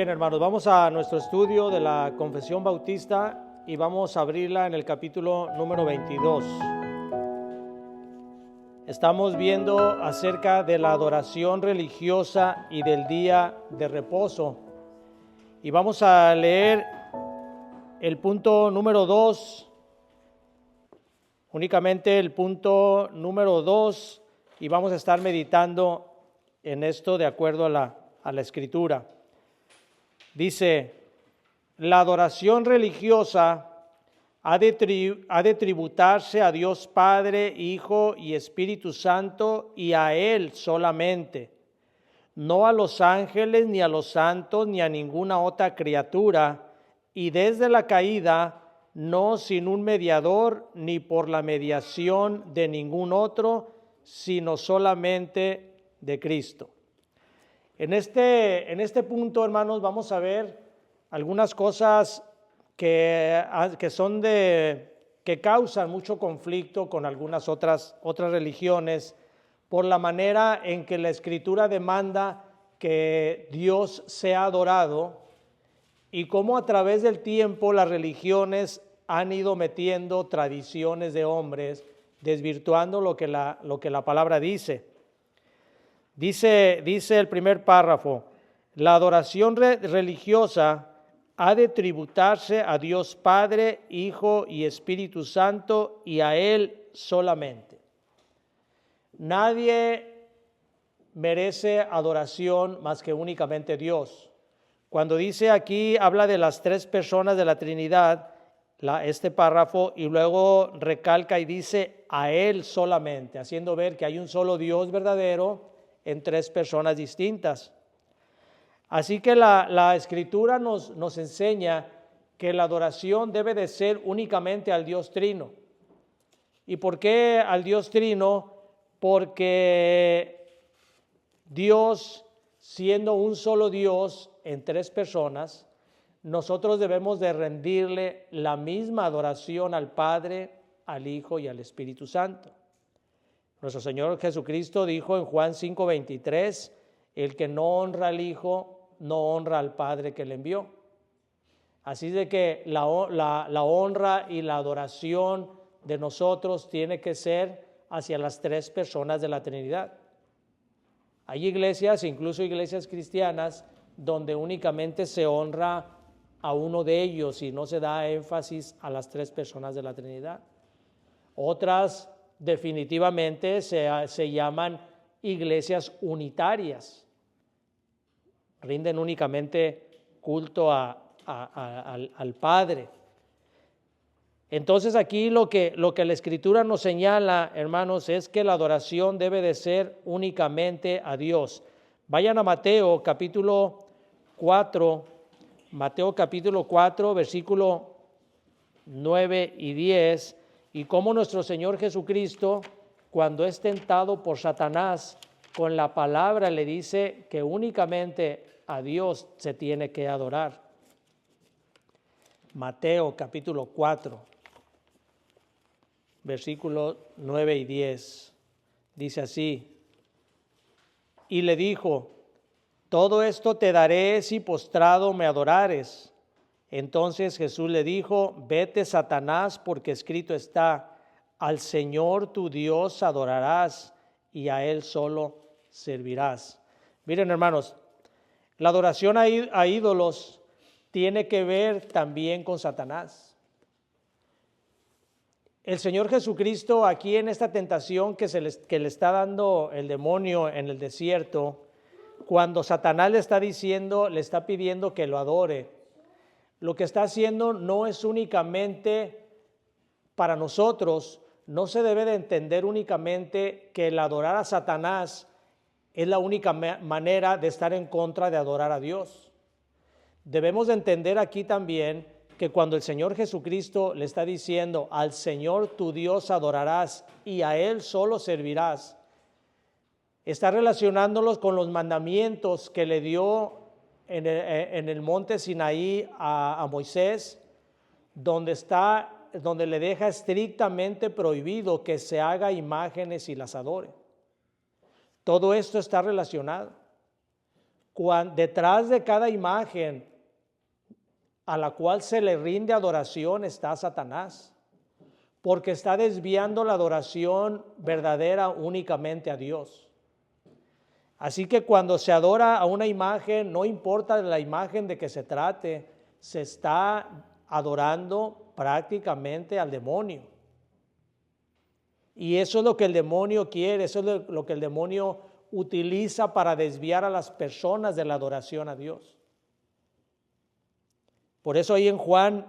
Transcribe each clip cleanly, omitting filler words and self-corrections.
Bien, hermanos, vamos a nuestro estudio de la Confesión Bautista y vamos a abrirla en el capítulo número 22. Estamos viendo acerca de la adoración religiosa y del día de reposo. Y vamos a leer el punto número 2, únicamente el punto número 2, y vamos a estar meditando en esto de acuerdo a la Escritura. Dice, la adoración religiosa ha de tributarse a Dios Padre, Hijo y Espíritu Santo y a Él solamente, no a los ángeles, ni a los santos, ni a ninguna otra criatura, y desde la caída, no sin un mediador, ni por la mediación de ningún otro, sino solamente de Cristo. En este punto, hermanos, vamos a ver algunas cosas que causan mucho conflicto con algunas otras religiones por la manera en que la Escritura demanda que Dios sea adorado y cómo a través del tiempo las religiones han ido metiendo tradiciones de hombres, desvirtuando lo que la palabra dice. Dice el primer párrafo, la adoración religiosa ha de tributarse a Dios Padre, Hijo y Espíritu Santo y a Él solamente. Nadie merece adoración más que únicamente Dios. Cuando dice aquí, habla de las tres personas de la Trinidad, este párrafo, y luego recalca y dice a Él solamente, haciendo ver que hay un solo Dios verdadero en tres personas distintas. Así que la Escritura nos enseña que la adoración debe de ser únicamente al Dios Trino. ¿Y por qué al Dios Trino? Porque Dios, siendo un solo Dios en tres personas, nosotros debemos de rendirle la misma adoración al Padre, al Hijo y al Espíritu Santo. Nuestro Señor Jesucristo dijo en Juan 5:23, el que no honra al Hijo, no honra al Padre que le envió. Así de que la honra y la adoración de nosotros tiene que ser hacia las tres personas de la Trinidad. Hay iglesias, incluso iglesias cristianas, donde únicamente se honra a uno de ellos y no se da énfasis a las tres personas de la Trinidad. Otras definitivamente se llaman iglesias unitarias. Rinden únicamente culto al Padre. Entonces aquí lo que la Escritura nos señala, hermanos, es que la adoración debe de ser únicamente a Dios. Vayan a Mateo capítulo 4, versículo 9 y 10, y cómo nuestro Señor Jesucristo, cuando es tentado por Satanás, con la palabra le dice que únicamente a Dios se tiene que adorar. Mateo capítulo 4, versículos 9 y 10, dice así, y le dijo, todo esto te daré si postrado me adorares. Entonces Jesús le dijo, vete Satanás, porque escrito está, al Señor tu Dios adorarás y a Él solo servirás. Miren, hermanos, la adoración a ídolos tiene que ver también con Satanás. El Señor Jesucristo aquí en esta tentación que le está dando el demonio en el desierto, cuando Satanás le está pidiendo que lo adore, lo que está haciendo no es únicamente para nosotros, no se debe de entender únicamente que el adorar a Satanás es la única manera de estar en contra de adorar a Dios. Debemos de entender aquí también que cuando el Señor Jesucristo le está diciendo, al Señor tu Dios adorarás y a Él solo servirás, está relacionándolos con los mandamientos que le dio en el monte Sinaí a Moisés, donde le deja estrictamente prohibido que se haga imágenes y las adore. Todo esto está relacionado. Detrás de cada imagen a la cual se le rinde adoración está Satanás, porque está desviando la adoración verdadera únicamente a Dios. Así que cuando se adora a una imagen, no importa la imagen de que se trate, se está adorando prácticamente al demonio. Y eso es lo que el demonio quiere, eso es lo que el demonio utiliza para desviar a las personas de la adoración a Dios. Por eso ahí en Juan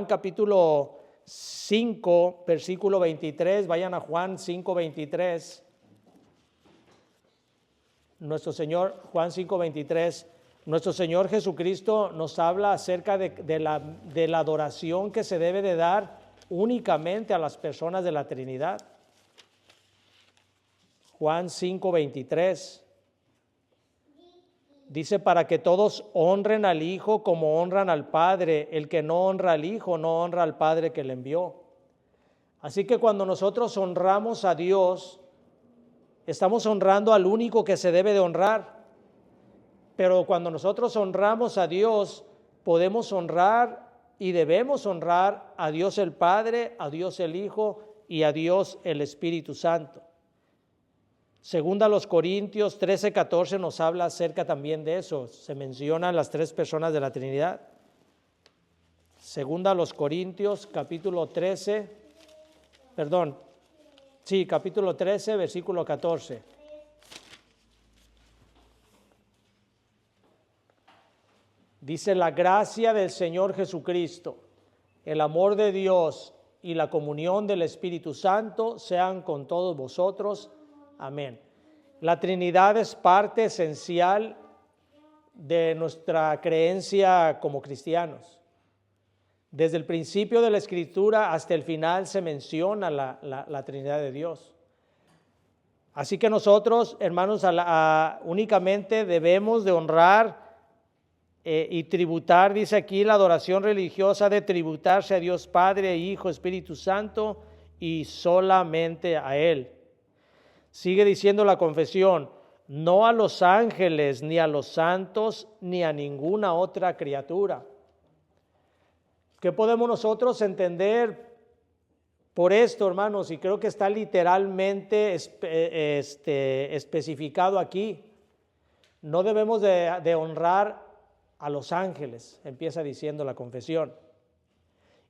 capítulo 5, versículo 23, vayan a Juan 5, 23. Juan 5, 23, nuestro Señor Jesucristo nos habla acerca de la adoración que se debe de dar únicamente a las personas de la Trinidad. Juan 5, 23. Dice, para que todos honren al Hijo como honran al Padre. El que no honra al Hijo no honra al Padre que le envió. Así que cuando nosotros honramos a Dios, estamos honrando al único que se debe de honrar. Pero cuando nosotros honramos a Dios, podemos honrar y debemos honrar a Dios el Padre, a Dios el Hijo y a Dios el Espíritu Santo. Segunda a los Corintios 13, 14 nos habla acerca también de eso. Se mencionan las tres personas de la Trinidad. Segunda a los Corintios capítulo 13, capítulo 13, versículo 14. Dice, la gracia del Señor Jesucristo, el amor de Dios y la comunión del Espíritu Santo sean con todos vosotros. Amén. La Trinidad es parte esencial de nuestra creencia como cristianos. Desde el principio de la Escritura hasta el final se menciona la Trinidad de Dios. Así que nosotros, hermanos, únicamente debemos de honrar y tributar, dice aquí, la adoración religiosa de tributarse a Dios Padre, Hijo, Espíritu Santo y solamente a Él. Sigue diciendo la confesión, no a los ángeles, ni a los santos, ni a ninguna otra criatura. ¿Qué podemos nosotros entender por esto, hermanos? Y creo que está literalmente especificado aquí. No debemos de honrar a los ángeles, empieza diciendo la confesión.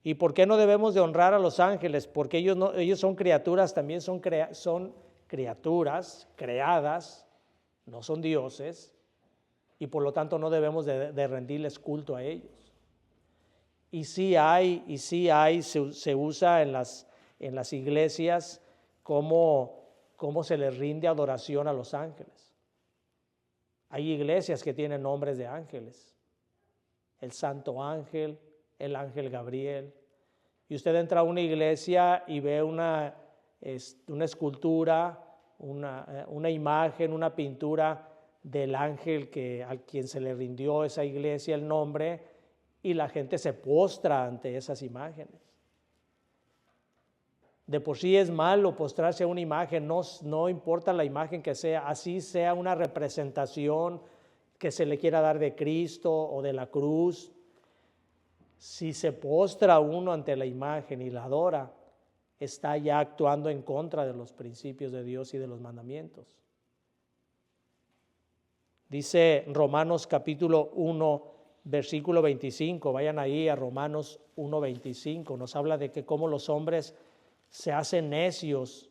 ¿Y por qué no debemos de honrar a los ángeles? Porque ellos son criaturas, también son criaturas creadas, no son dioses, y por lo tanto no debemos de rendirles culto a ellos. Y sí hay, se usa en las iglesias cómo se les rinde adoración a los ángeles. Hay iglesias que tienen nombres de ángeles, el Santo Ángel, el Ángel Gabriel, y usted entra a una iglesia y ve una escultura, una imagen, una pintura del ángel a quien se le rindió esa iglesia el nombre, y la gente se postra ante esas imágenes. De por sí es malo postrarse a una imagen, no importa la imagen que sea, así sea una representación que se le quiera dar de Cristo o de la cruz. Si se postra uno ante la imagen y la adora, está ya actuando en contra de los principios de Dios y de los mandamientos. Dice Romanos capítulo 1, versículo 25, vayan ahí a Romanos 1, 25, nos habla de que cómo los hombres se hacen necios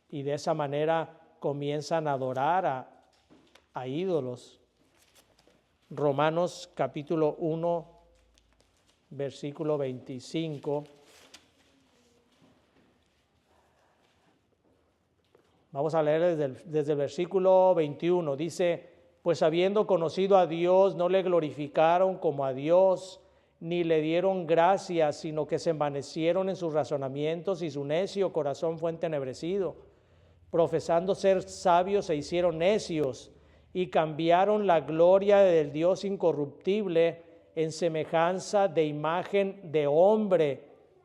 y de esa manera comienzan a adorar a ídolos. Romanos capítulo 1, versículo 25. Vamos a leer desde el versículo 21. Dice, pues habiendo conocido a Dios, no le glorificaron como a Dios, ni le dieron gracias, sino que se envanecieron en sus razonamientos y su necio corazón fue entenebrecido. Profesando ser sabios se hicieron necios y cambiaron la gloria del Dios incorruptible en semejanza de imagen de hombre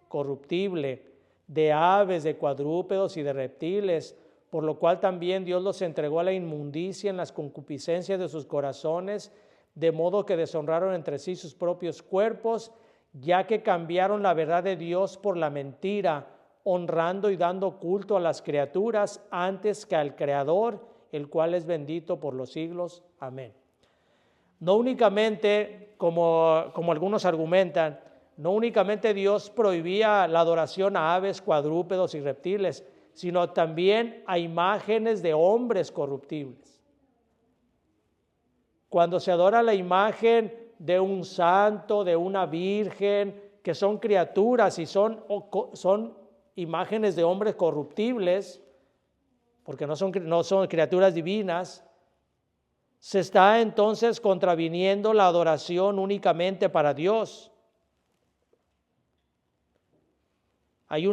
corruptible, de aves, de cuadrúpedos y de reptiles. por lo cual también Dios los entregó a la inmundicia en las concupiscencias de sus corazones, de modo que deshonraron entre sí sus propios cuerpos, ya que cambiaron la verdad de Dios por la mentira, honrando y dando culto a las criaturas antes que al Creador, el cual es bendito por los siglos. Amén. No únicamente, como algunos argumentan, no únicamente Dios prohibía la adoración a aves, cuadrúpedos y reptiles, sino también a imágenes de hombres corruptibles. Cuando se adora la imagen de un santo, de una virgen, que son criaturas y son imágenes de hombres corruptibles, porque no son criaturas divinas, se está entonces contraviniendo la adoración únicamente para Dios. Hay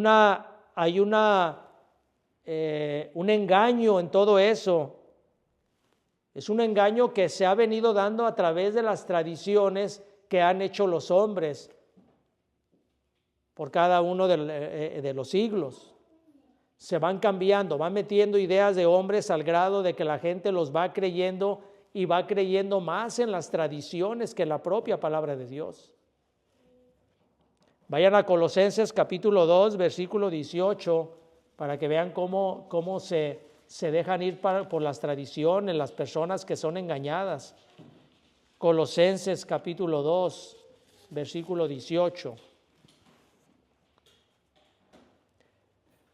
un engaño en todo eso. Es un engaño que se ha venido dando a través de las tradiciones que han hecho los hombres por cada uno de los siglos. Se van cambiando, van metiendo ideas de hombres al grado de que la gente los va creyendo y va creyendo más en las tradiciones que en la propia palabra de Dios. Vayan a Colosenses capítulo 2, versículo 18, para que vean cómo se dejan ir por las tradiciones, las personas que son engañadas. Colosenses capítulo 2, versículo 18.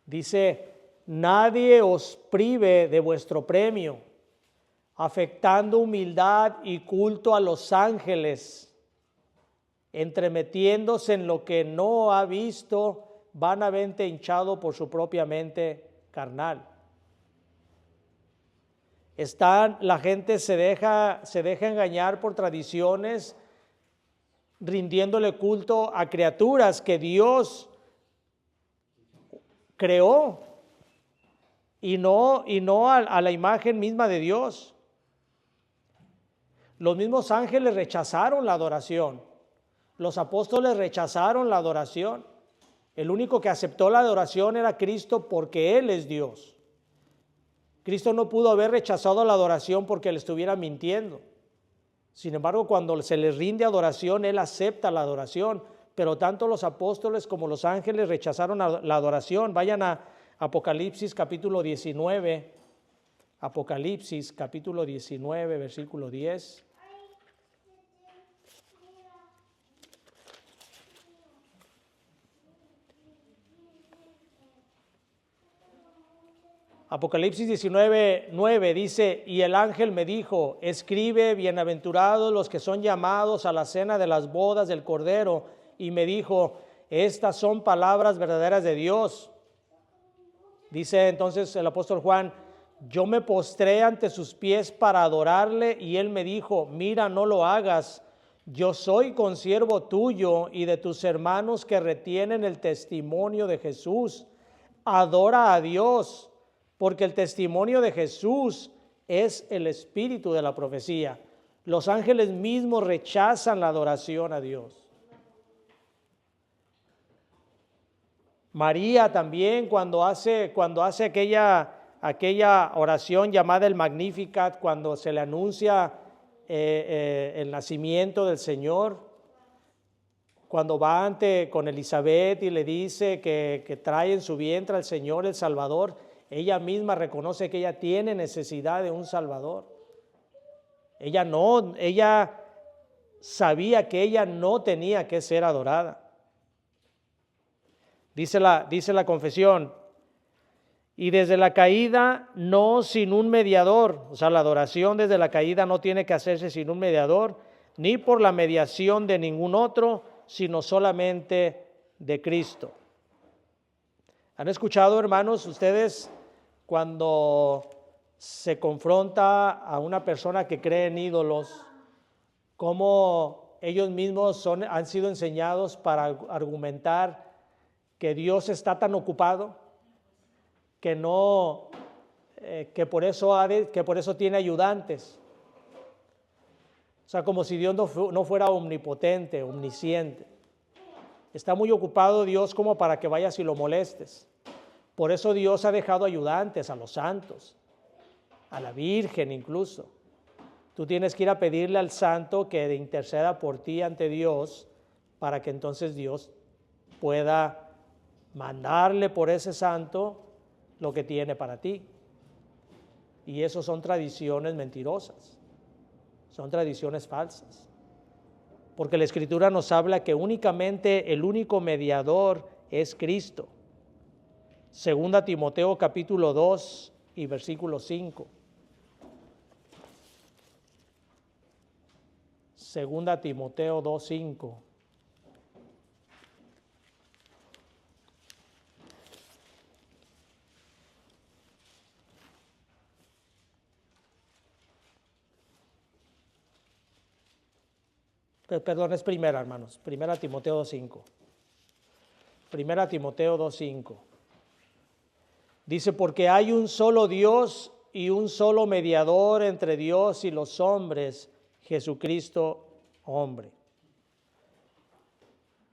Dice, nadie os prive de vuestro premio, afectando humildad y culto a los ángeles, entremetiéndose en lo que no ha visto, vanamente hinchado por su propia mente carnal. La gente se deja engañar por tradiciones, rindiéndole culto a criaturas que Dios creó y no a la imagen misma de Dios. Los mismos ángeles rechazaron la adoración. Los apóstoles rechazaron la adoración. El único que aceptó la adoración era Cristo porque Él es Dios. Cristo no pudo haber rechazado la adoración porque le estuviera mintiendo. Sin embargo, cuando se le rinde adoración, Él acepta la adoración. Pero tanto los apóstoles como los ángeles rechazaron la adoración. Vayan a Apocalipsis capítulo 19. Apocalipsis capítulo 19, versículo 10. Apocalipsis 19, 9 dice, y el ángel me dijo, escribe, bienaventurados los que son llamados a la cena de las bodas del Cordero. Y me dijo, estas son palabras verdaderas de Dios. Dice entonces el apóstol Juan, yo me postré ante sus pies para adorarle, y él me dijo, mira, no lo hagas. Yo soy consiervo tuyo y de tus hermanos que retienen el testimonio de Jesús. Adora a Dios, porque el testimonio de Jesús es el espíritu de la profecía. Los ángeles mismos rechazan la adoración a Dios. María también cuando hace aquella oración llamada el Magnificat, cuando se le anuncia el nacimiento del Señor, cuando va con Elizabeth y le dice que trae en su vientre al Señor el Salvador, ella misma reconoce que ella tiene necesidad de un Salvador. Ella sabía que ella no tenía que ser adorada. Dice la confesión, y desde la caída no sin un mediador, o sea, la adoración desde la caída no tiene que hacerse sin un mediador, ni por la mediación de ningún otro, sino solamente de Cristo. ¿Han escuchado, hermanos, ustedes cuando se confronta a una persona que cree en ídolos, cómo ellos mismos han sido enseñados para argumentar que Dios está tan ocupado que por eso tiene ayudantes? O sea, como si Dios no fuera omnipotente, omnisciente. Está muy ocupado Dios como para que vayas y lo molestes. Por eso Dios ha dejado ayudantes a los santos, a la Virgen incluso. Tú tienes que ir a pedirle al santo que interceda por ti ante Dios para que entonces Dios pueda mandarle por ese santo lo que tiene para ti. Y eso son tradiciones mentirosas, son tradiciones falsas. Porque la Escritura nos habla que únicamente el único mediador es Cristo. Segunda Timoteo capítulo 2 y versículo 5. Segunda Timoteo 2:5. Perdón, es primera, hermanos. Primera Timoteo 2:5. Primera Timoteo 2:5. Dice, porque hay un solo Dios y un solo mediador entre Dios y los hombres, Jesucristo hombre.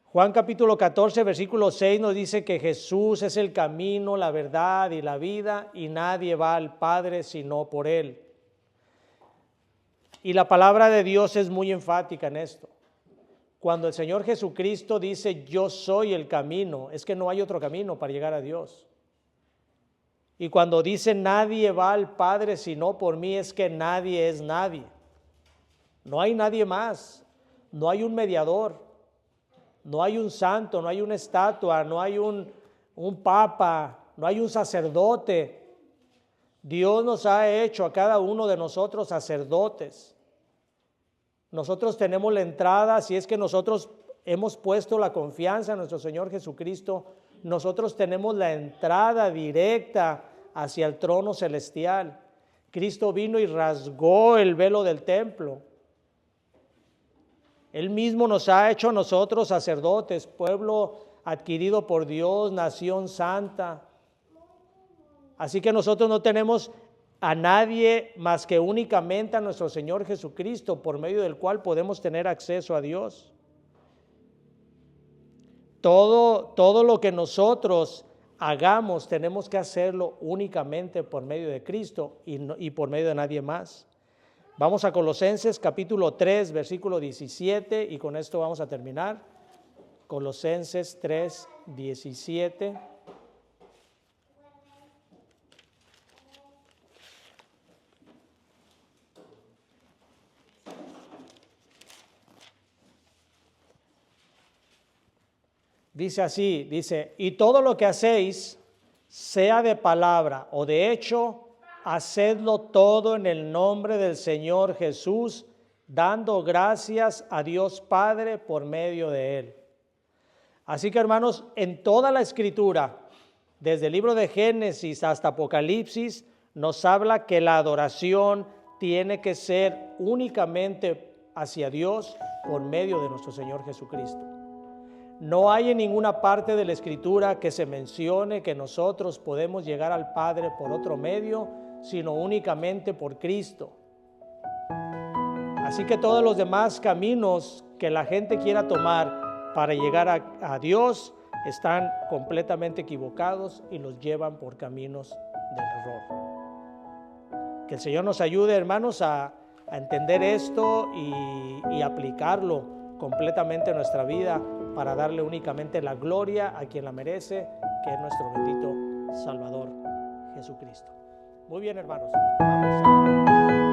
Juan capítulo 14, versículo 6 nos dice que Jesús es el camino, la verdad y la vida, y nadie va al Padre sino por Él. Y la palabra de Dios es muy enfática en esto. Cuando el Señor Jesucristo dice, yo soy el camino, es que no hay otro camino para llegar a Dios. Y cuando dice, nadie va al Padre sino por mí, es que nadie es nadie. No hay nadie más, no hay un mediador, no hay un santo, no hay una estatua, no hay un papa, no hay un sacerdote. Dios nos ha hecho a cada uno de nosotros sacerdotes. Nosotros tenemos la entrada, si es que nosotros hemos puesto la confianza en nuestro Señor Jesucristo, nosotros tenemos la entrada directa hacia el trono celestial. Cristo vino y rasgó el velo del templo. Él mismo nos ha hecho a nosotros sacerdotes, pueblo adquirido por Dios, nación santa. Así que nosotros no tenemos a nadie más que únicamente a nuestro Señor Jesucristo, por medio del cual podemos tener acceso a Dios. Todo lo que nosotros hagamos tenemos que hacerlo únicamente por medio de Cristo y por medio de nadie más. Vamos a Colosenses capítulo 3, versículo 17, y con esto vamos a terminar. Colosenses 3, 17. Dice así, y todo lo que hacéis, sea de palabra o de hecho, hacedlo todo en el nombre del Señor Jesús, dando gracias a Dios Padre por medio de Él. Así que, hermanos, en toda la Escritura, desde el libro de Génesis hasta Apocalipsis, nos habla que la adoración tiene que ser únicamente hacia Dios por medio de nuestro Señor Jesucristo. No hay en ninguna parte de la Escritura que se mencione que nosotros podemos llegar al Padre por otro medio, sino únicamente por Cristo. Así que todos los demás caminos que la gente quiera tomar para llegar a Dios están completamente equivocados y los llevan por caminos del error. Que el Señor nos ayude, hermanos, a entender esto y aplicarlo completamente en nuestra vida para darle únicamente la gloria a quien la merece, que es nuestro bendito Salvador Jesucristo. Muy bien, hermanos. Vamos a